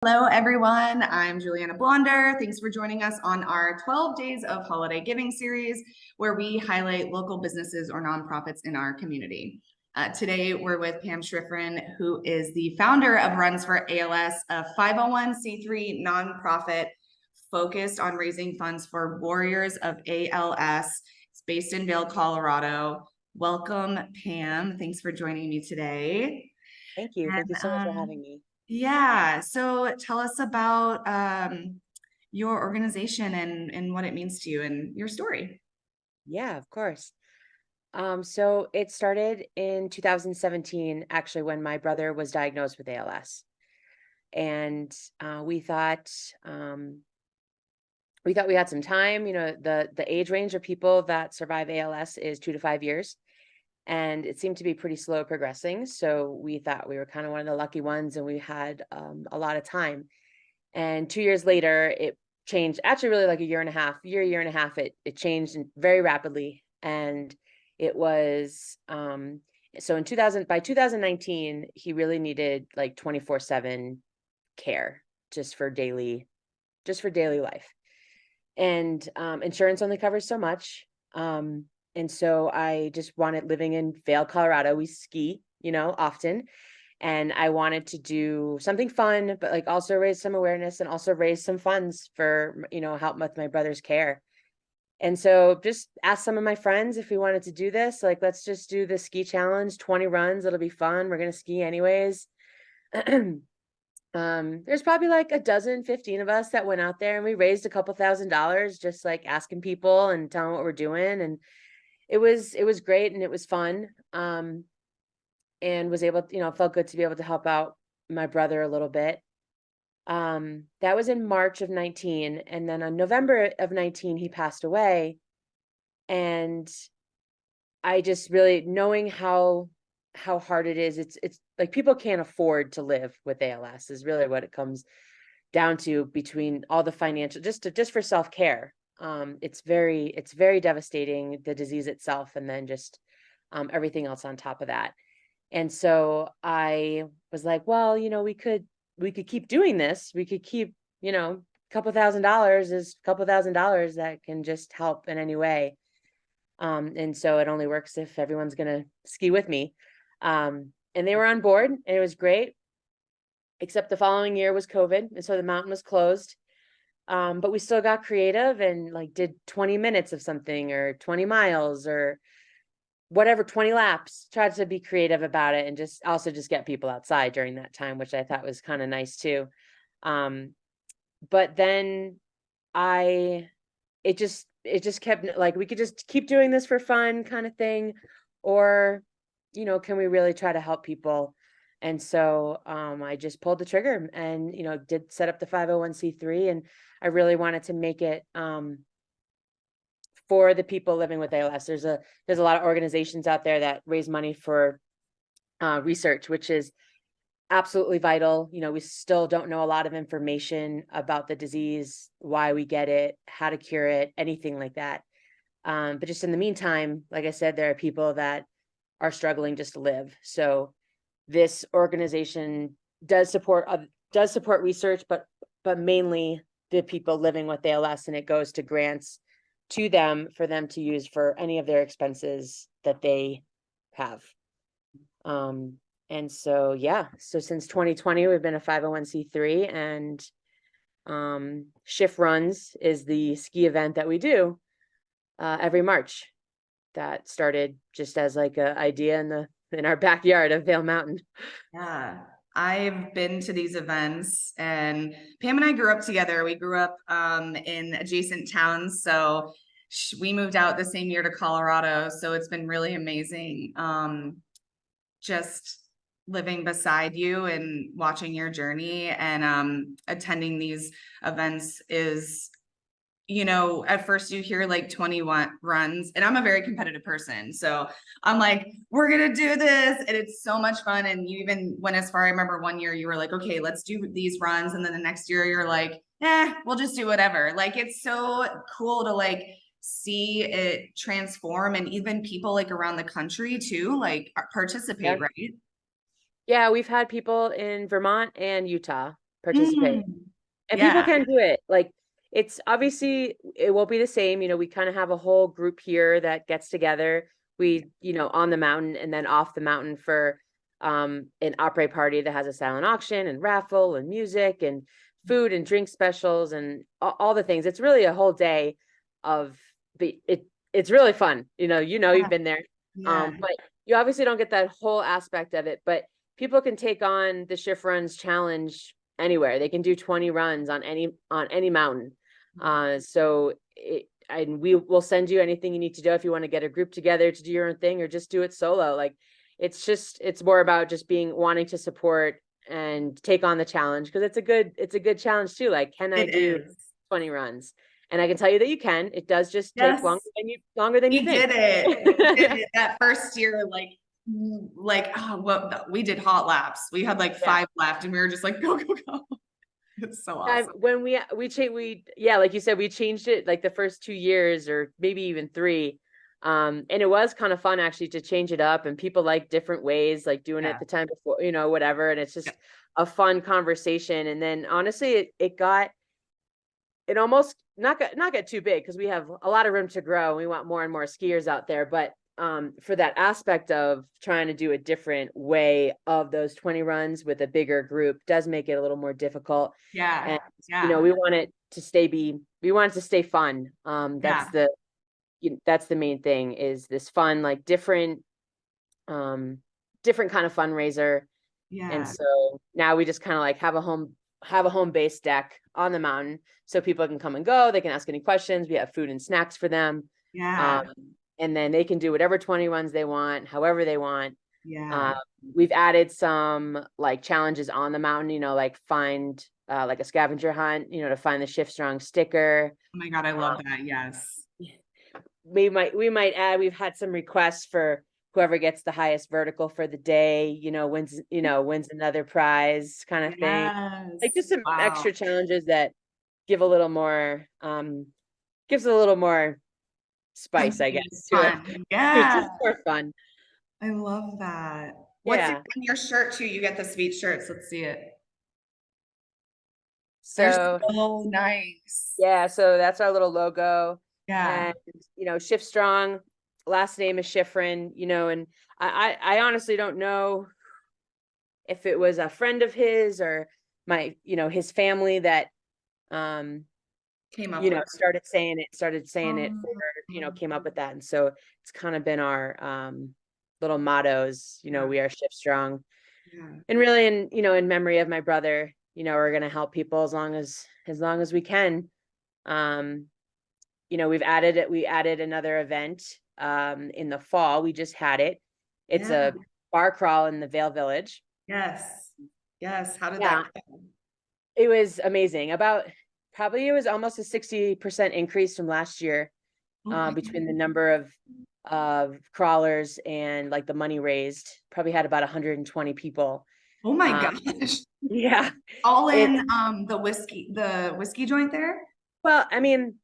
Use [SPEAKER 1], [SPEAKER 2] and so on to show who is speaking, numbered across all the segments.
[SPEAKER 1] Hello, everyone. I'm Juliana Blonder. Thanks for joining us on our 12 Days of Holiday Giving series, where we highlight local businesses or nonprofits in our community. Today, we're with Pam Shifrin, who is the founder of Runs for ALS, a 501c3 nonprofit focused on raising funds for warriors of ALS. It's based in Vail, Colorado. Welcome, Pam. Thanks for joining me today.
[SPEAKER 2] Thank you. Thank you
[SPEAKER 1] And
[SPEAKER 2] so much for having me.
[SPEAKER 1] yeah. So tell us about your organization and what it means to you and your story.
[SPEAKER 2] Yeah, of course. So it started in 2017, actually, when my brother was diagnosed with ALS. And um, we thought we had some time. The age range of people that survive ALS is 2 to 5 years. And it seemed to be pretty slow progressing. So we thought we were kind of one of the lucky ones and we had a lot of time. And 2 years later, it changed, actually really like a year and a half, year and a half, it changed very rapidly. And it was so in 2000 by 2019, he really needed like 24/7 care just for daily life. And insurance only covers so much. And so I just wanted, living in Vail, Colorado, we ski, often, and I wanted to do something fun, but like also raise some awareness and also raise some funds for, help with my brother's care. And so just asked some of my friends if we wanted to do this. Like, let's just do the ski challenge, 20 runs. It'll be fun. We're going to ski anyways. There's probably like a dozen, 15 of us that went out there and we raised a couple $1,000s, just like asking people and telling what we're doing. And it was great and it was fun. And was able, felt good to be able to help out my brother a little bit. That was in March of 19. And then on November of 19, he passed away. And I just really, knowing how hard it is, it's like people can't afford to live with ALS is really what it comes down to, between all the financial, just for self-care. It's very devastating, the disease itself, and then just everything else on top of that. And so I was like, well, we could keep doing this. We could keep, a couple $1,000s is a couple $1,000s that can just help in any way. And so it only works if everyone's gonna ski with me. And they were on board and it was great, except the following year was COVID. And so the mountain was closed. But we still got creative and like did 20 minutes of something or 20 miles or whatever, 20 laps, tried to be creative about it and just get people outside during that time, which I thought was kind of nice too. But then I it just kept, like, we could just keep doing this for fun kind of thing, or can we really try to help people? And so I just pulled the trigger and did set up the 501c3, and I really wanted to make it for the people living with ALS. There's a lot of organizations out there that raise money for research, which is absolutely vital. We still don't know a lot of information about the disease, why we get it, how to cure it, anything like that. But just in the meantime, like I said, there are people that are struggling just to live. So this organization does support research, but mainly the people living with ALS, and it goes to grants to them for them to use for any of their expenses that they have. And so, yeah, so since 2020, we've been a 501c3, and Shift Runs is the ski event that we do every March. That started just as like an idea in our backyard of Vail Mountain.
[SPEAKER 1] Yeah. I've been to these events, and Pam and I grew up together. We grew up in adjacent towns. So we moved out the same year to Colorado. So it's been really amazing. Just living beside you and watching your journey, and attending these events is, at first you hear like 21 runs, and I'm a very competitive person. So I'm like, we're going to do this. And it's so much fun. And you even went as far. I remember one year you were like, okay, let's do these runs. And then the next year you're like, we'll just do whatever. Like, it's so cool to like see it transform, and even people like around the country too, like participate,
[SPEAKER 2] Yeah.
[SPEAKER 1] right?
[SPEAKER 2] Yeah, we've had people in Vermont and Utah. participate.
[SPEAKER 1] Mm,
[SPEAKER 2] And people
[SPEAKER 1] yeah.
[SPEAKER 2] can do it. Like, it's obviously, it won't be the same. We kind of have a whole group here that gets together. We, on the mountain and then off the mountain for an opera party that has a silent auction and raffle and music and food and drink specials and all the things. It's really a whole day of it's really fun. You've
[SPEAKER 1] Yeah.
[SPEAKER 2] been there.
[SPEAKER 1] Yeah.
[SPEAKER 2] But you obviously don't get that whole aspect of it. But people can take on the Shift Runs challenge anywhere. They can do 20 runs on any mountain. So and we will send you anything you need to do if you want to get a group together to do your own thing or just do it solo. Like, it's more about just wanting to support and take on the challenge, because it's a good challenge too. Like, can I
[SPEAKER 1] It
[SPEAKER 2] do
[SPEAKER 1] is.
[SPEAKER 2] 20 runs? And I can tell you that you can. It does just take
[SPEAKER 1] Yes.
[SPEAKER 2] longer than you
[SPEAKER 1] We
[SPEAKER 2] think.
[SPEAKER 1] did it. We did it that first year, we did hot laps. We had like
[SPEAKER 2] Yeah.
[SPEAKER 1] 5 left and we were just like, go, go, go. It's so awesome.
[SPEAKER 2] When like you said, we changed it like the first 2 years or maybe even three. And it was kind of fun actually to change it up, and people like different ways, like doing it
[SPEAKER 1] Yeah.
[SPEAKER 2] the time before, whatever. And it's
[SPEAKER 1] Yeah.
[SPEAKER 2] just a fun conversation. And then honestly, it almost not get too big because we have a lot of room to grow. And we want more and more skiers out there. But for that aspect of trying to do a different way of those 20 runs with a bigger group does make it a little more difficult.
[SPEAKER 1] Yeah.
[SPEAKER 2] And
[SPEAKER 1] Yeah.
[SPEAKER 2] we want it to stay fun.
[SPEAKER 1] Yeah.
[SPEAKER 2] That's the main thing, is this fun, like different kind of fundraiser. And
[SPEAKER 1] Yeah.
[SPEAKER 2] so now we just kind of like have a home base deck on the mountain so people can come and go. They can ask any questions. We have food and snacks for them. Um,
[SPEAKER 1] Yeah.
[SPEAKER 2] and then they can do whatever 20 runs they want, however they want.
[SPEAKER 1] Yeah.
[SPEAKER 2] Um, we've added some like challenges on the mountain, like find like a scavenger hunt, to find the Shift Strong sticker.
[SPEAKER 1] Oh my God, I love that. Yes.
[SPEAKER 2] We've had some requests for whoever gets the highest vertical for the day, wins another prize kind of thing. Like,
[SPEAKER 1] Yes.
[SPEAKER 2] just some
[SPEAKER 1] Wow.
[SPEAKER 2] extra challenges that give a little more gives a little more spice, I
[SPEAKER 1] Something
[SPEAKER 2] guess, to it.
[SPEAKER 1] fun.
[SPEAKER 2] It's
[SPEAKER 1] Yeah.
[SPEAKER 2] just more fun.
[SPEAKER 1] I love that. What's
[SPEAKER 2] Yeah.
[SPEAKER 1] on your shirt too? You get the sweet shirts. Let's see it. They're
[SPEAKER 2] So
[SPEAKER 1] so nice.
[SPEAKER 2] yeah, so that's our little logo.
[SPEAKER 1] Yeah.
[SPEAKER 2] And Shift Strong, last name is Shifrin, and I honestly don't know if it was a friend of his or his family that um
[SPEAKER 1] Came up with.
[SPEAKER 2] started saying it,
[SPEAKER 1] Um,
[SPEAKER 2] or came up with that. And so it's kind of been our little mottos,
[SPEAKER 1] yeah.
[SPEAKER 2] we are Shift Strong.
[SPEAKER 1] Yeah.
[SPEAKER 2] And really, in memory of my brother, we're going to help people as long as we can. um we added another event in the fall. We just had it. It's
[SPEAKER 1] Yeah.
[SPEAKER 2] a bar crawl in the Vail Village.
[SPEAKER 1] Yes. Yes. How did
[SPEAKER 2] Yeah,
[SPEAKER 1] that go?
[SPEAKER 2] it was amazing. It was almost a 60% increase from last year,
[SPEAKER 1] Okay.
[SPEAKER 2] between the number of crawlers and like the money raised. Probably had about 120 people.
[SPEAKER 1] Oh my
[SPEAKER 2] Um,
[SPEAKER 1] gosh.
[SPEAKER 2] yeah,
[SPEAKER 1] All
[SPEAKER 2] it's
[SPEAKER 1] in the whiskey joint there?
[SPEAKER 2] well, I mean,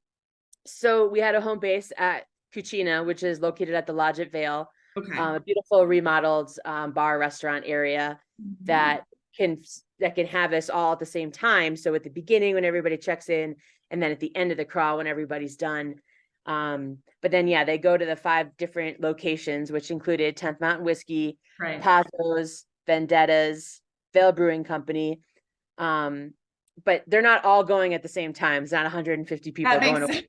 [SPEAKER 2] so we had a home base at Cucina, which is located at the Lodge at Vail,
[SPEAKER 1] Okay.
[SPEAKER 2] a beautiful remodeled bar restaurant area
[SPEAKER 1] Mhm.
[SPEAKER 2] that can have us all at the same time. So at the beginning when everybody checks in, and then at the end of the crawl when everybody's done. But then yeah, they go to the 5 different locations, which included 10th Mountain Whiskey,
[SPEAKER 1] Right.
[SPEAKER 2] Pazos, Vendettas, Vail Brewing Company. But they're not all going at the same time. It's not 150 people
[SPEAKER 1] That makes sense.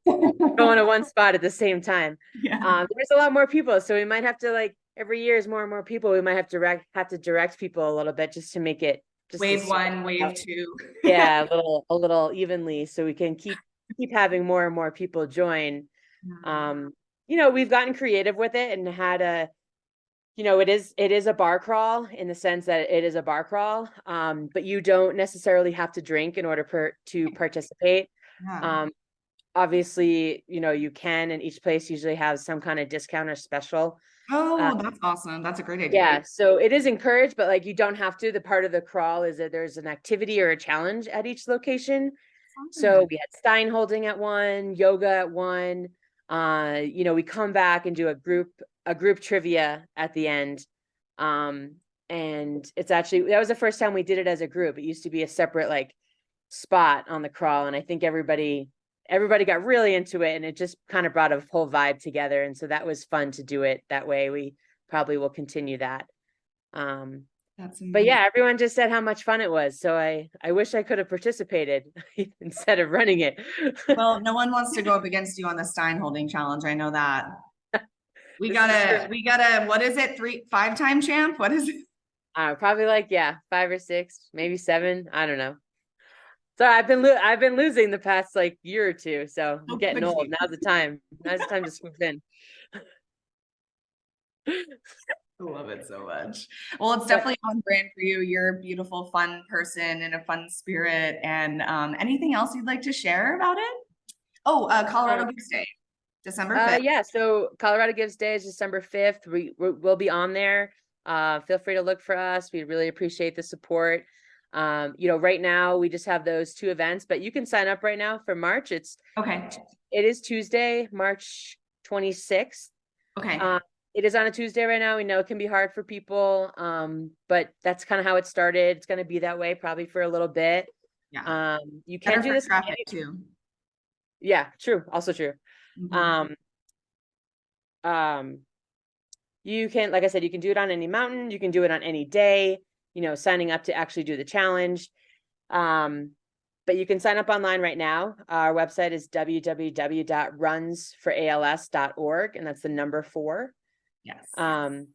[SPEAKER 2] going to one spot at the same time.
[SPEAKER 1] Yeah.
[SPEAKER 2] There's a lot more people, so we might have to, like, every year is more and more people. We might have to direct people a little bit just to make it just to
[SPEAKER 1] Wave
[SPEAKER 2] spread
[SPEAKER 1] one, wave
[SPEAKER 2] out.
[SPEAKER 1] two.
[SPEAKER 2] Yeah, a little evenly, so we can keep having more and more people join. We've gotten creative with it and had it is a bar crawl in the sense that it is a bar crawl, but you don't necessarily have to drink in order to participate.
[SPEAKER 1] Yeah.
[SPEAKER 2] Um, Obviously, you can, and each place usually has some kind of discount or special. Uh,
[SPEAKER 1] Oh, that's awesome. That's a great idea.
[SPEAKER 2] yeah, so it is encouraged, but like, you don't have to. The part of the crawl is that there's an activity or a challenge at each location. So
[SPEAKER 1] Fun.
[SPEAKER 2] we had stein holding at one, yoga at one. We come back and do a group trivia at the end. and it's actually, that was the first time we did it as a group. It used to be a separate like spot on the crawl, and I think everybody got really into it, and it just kind of brought a whole vibe together, and so that was fun to do it that way. We probably will continue that.
[SPEAKER 1] That's
[SPEAKER 2] But
[SPEAKER 1] amazing.
[SPEAKER 2] yeah, everyone just said how much fun it was, so I wish I could have participated instead of running it.
[SPEAKER 1] Well, no one wants to go up against you on the Stein holding challenge. I know that.
[SPEAKER 2] This is true.
[SPEAKER 1] We gotta, what is it? 5-time champ? What is it?
[SPEAKER 2] Probably like, yeah, 5 or 6, maybe 7. I don't know. So I've been losing the past like year or two, so I'm
[SPEAKER 1] How
[SPEAKER 2] getting
[SPEAKER 1] could
[SPEAKER 2] old.
[SPEAKER 1] you?
[SPEAKER 2] Now's the time. Now's the time to swoop in.
[SPEAKER 1] I love it so much. Well, it's
[SPEAKER 2] But
[SPEAKER 1] definitely on brand for you. You're a beautiful, fun person and a fun spirit. And anything else you'd like to share about it? Oh,
[SPEAKER 2] uh,
[SPEAKER 1] Colorado Gives Day, December 5th.
[SPEAKER 2] yeah, so Colorado Gives Day is December 5th. We'll be on there. Feel free to look for us. We really appreciate the support. Right now we just have those 2 events, but you can sign up right now for March. It
[SPEAKER 1] Okay.
[SPEAKER 2] is Tuesday, March 26th.
[SPEAKER 1] Okay.
[SPEAKER 2] It is on a Tuesday right now. We know it can be hard for people, but that's kind of how it started. It's going to be that way probably for a little bit.
[SPEAKER 1] Yeah.
[SPEAKER 2] You can
[SPEAKER 1] Better
[SPEAKER 2] do
[SPEAKER 1] for
[SPEAKER 2] this.
[SPEAKER 1] traffic too.
[SPEAKER 2] Yeah, true. Also true.
[SPEAKER 1] Mhm.
[SPEAKER 2] Um, um, you can, like I said, you can do it on any mountain. You can do it on any day, signing up to actually do the challenge. But you can sign up online right now. Our website is www.runsforals.org, and that's the number 4.
[SPEAKER 1] Yes.
[SPEAKER 2] Um,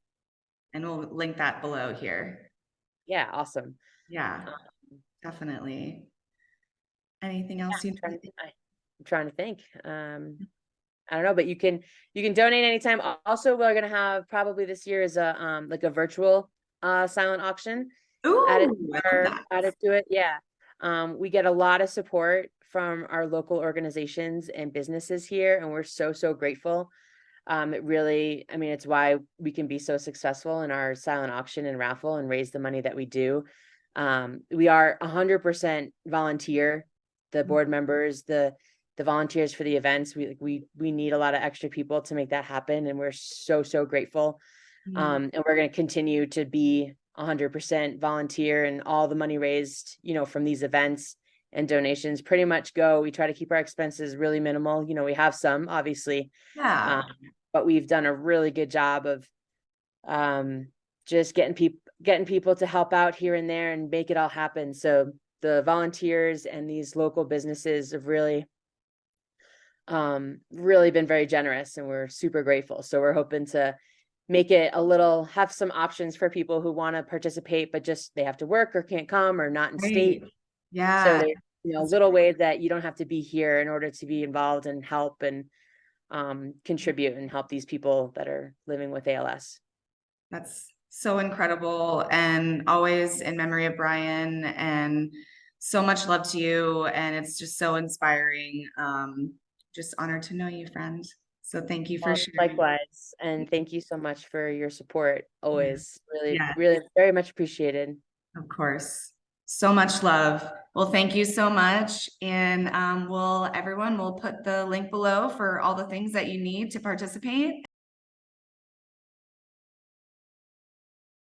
[SPEAKER 1] And we'll link that below here.
[SPEAKER 2] yeah, awesome.
[SPEAKER 1] Yeah, definitely. Anything else you
[SPEAKER 2] I'm trying to think. I don't know, but you can donate anytime. Also, we're gonna have probably this year is a like a virtual silent auction added
[SPEAKER 1] Ooh, I love that.
[SPEAKER 2] added to it. Yeah. We get a lot of support from our local organizations and businesses here, and we're so grateful. It really, I mean, it's why we can be so successful in our silent auction and raffle and raise the money that we do. We are 100% volunteer. The board members, the volunteers for the events, we need a lot of extra people to make that happen, and we're so grateful.
[SPEAKER 1] Mhm.
[SPEAKER 2] And we're going to continue to be 100% volunteer, and all the money raised, from these events and donations pretty much go. We try to keep our expenses really minimal. We have some, obviously,
[SPEAKER 1] Yeah.
[SPEAKER 2] but we've done a really good job of just getting people to help out here and there and make it all happen. So the volunteers and these local businesses have really been very generous, and we're super grateful. So we're hoping to make it have some options for people who want to participate, but just they have to work or can't come or not in
[SPEAKER 1] Right.
[SPEAKER 2] state. So
[SPEAKER 1] Yeah.
[SPEAKER 2] they,
[SPEAKER 1] That's
[SPEAKER 2] little ways that you don't have to be here in order to be involved and help and contribute and help these people that are living with ALS.
[SPEAKER 1] That's so incredible, and always in memory of Brian, and so much love to you. And it's just so inspiring. Just honored to know you, friend. So thank you for sharing.
[SPEAKER 2] Likewise, and thank you so much for your support. Always really,
[SPEAKER 1] Yeah,
[SPEAKER 2] really very much appreciated.
[SPEAKER 1] of course. So much love. Well, thank you so much. And everyone will put the link below for all the things that you need to participate.